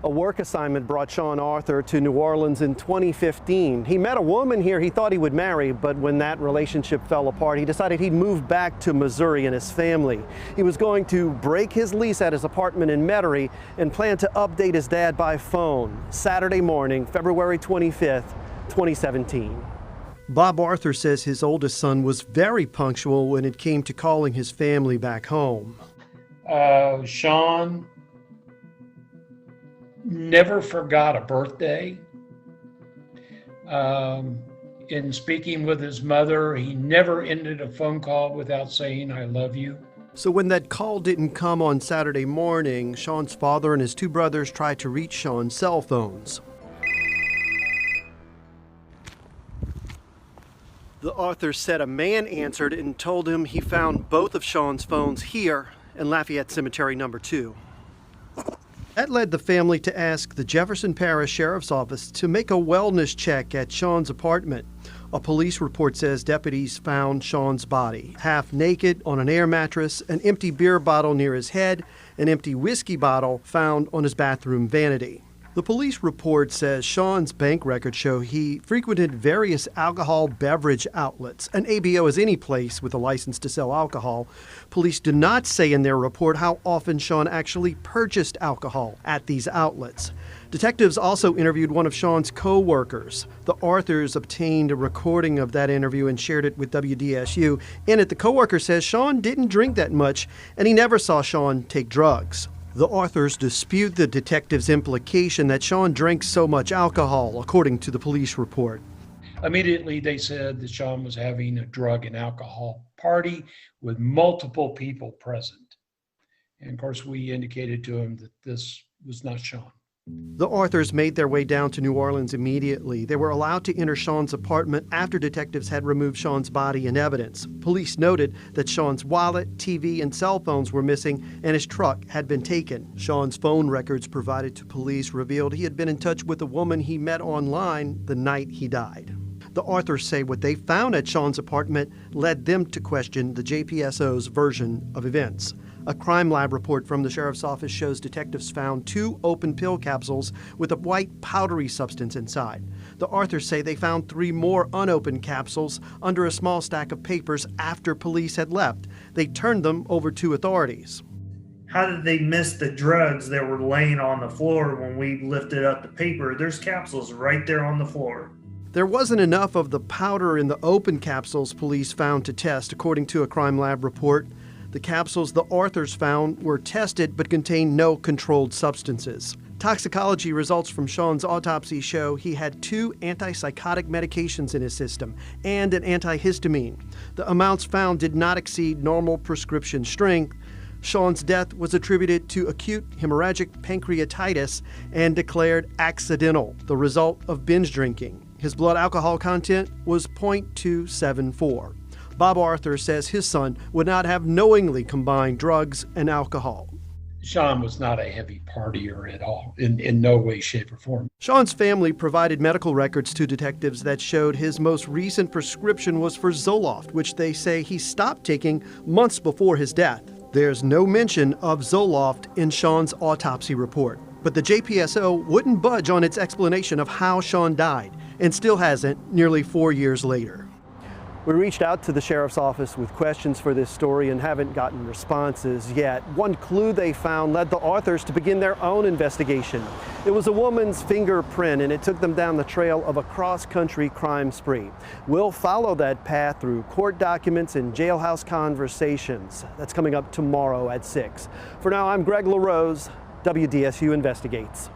A work assignment brought Sean Arthur to New Orleans in 2015. He met a woman here he thought he would marry, but when that relationship fell apart, he decided he'd move back to Missouri and his family. He was going to break his lease at his apartment in Metairie and planned to update his dad by phone Saturday morning, February 25th, 2017. Bob Arthur says his oldest son was very punctual when it came to calling his family back home. Sean never forgot a birthday. In speaking with his mother, he never ended a phone call without saying, "I love you." So when that call didn't come on Saturday morning, Sean's father and his two brothers tried to reach Sean's cell phones. The Arthur said a man answered and told him he found both of Sean's phones here in Lafayette Cemetery number 2. That led the family to ask the Jefferson Parish Sheriff's Office to make a wellness check at Sean's apartment. A police report says deputies found Sean's body, half naked on an air mattress, an empty beer bottle near his head, an empty whiskey bottle found on his bathroom vanity. The police report says Sean's bank records show he frequented various alcohol beverage outlets. An ABO is any place with a license to sell alcohol. Police do not say in their report how often Sean actually purchased alcohol at these outlets. Detectives also interviewed one of Sean's co-workers. The Arthurs obtained a recording of that interview and shared it with WDSU. In it, the co-worker says Sean didn't drink that much and he never saw Sean take drugs. The Arthurs dispute the detectives' implication that Sean drank so much alcohol, according to the police report. Immediately, they said that Sean was having a drug and alcohol party with multiple people present. And of course, we indicated to him that this was not Sean. The Arthurs made their way down to New Orleans immediately. They were allowed to enter Sean's apartment after detectives had removed Sean's body and evidence. Police noted that Sean's wallet, TV, and cell phones were missing, and his truck had been taken. Sean's phone records provided to police revealed he had been in touch with a woman he met online the night he died. The Arthurs say what they found at Sean's apartment led them to question the JPSO's version of events. A crime lab report from the sheriff's office shows detectives found 2 open pill capsules with a white powdery substance inside. The Arthurs say they found 3 more unopened capsules under a small stack of papers after police had left. They turned them over to authorities. How did they miss the drugs that were laying on the floor when we lifted up the paper? There's capsules right there on the floor. There wasn't enough of the powder in the open capsules police found to test, according to a crime lab report. The capsules the Arthurs found were tested but contained no controlled substances. Toxicology results from Sean's autopsy show he had 2 antipsychotic medications in his system and an antihistamine. The amounts found did not exceed normal prescription strength. Sean's death was attributed to acute hemorrhagic pancreatitis and declared accidental, the result of binge drinking. His blood alcohol content was 0.274. Bob Arthur says his son would not have knowingly combined drugs and alcohol. Sean was not a heavy partier at all, in no way, shape, or form. Sean's family provided medical records to detectives that showed his most recent prescription was for Zoloft, which they say he stopped taking months before his death. There's no mention of Zoloft in Sean's autopsy report, but the JPSO wouldn't budge on its explanation of how Sean died, and still hasn't nearly 4 years later. We reached out to the sheriff's office with questions for this story and haven't gotten responses yet. One clue they found led the Arthurs to begin their own investigation. It was a woman's fingerprint, and it took them down the trail of a cross-country crime spree. We'll follow that path through court documents and jailhouse conversations. That's coming up tomorrow at 6. For now, I'm Greg LaRose, WDSU Investigates.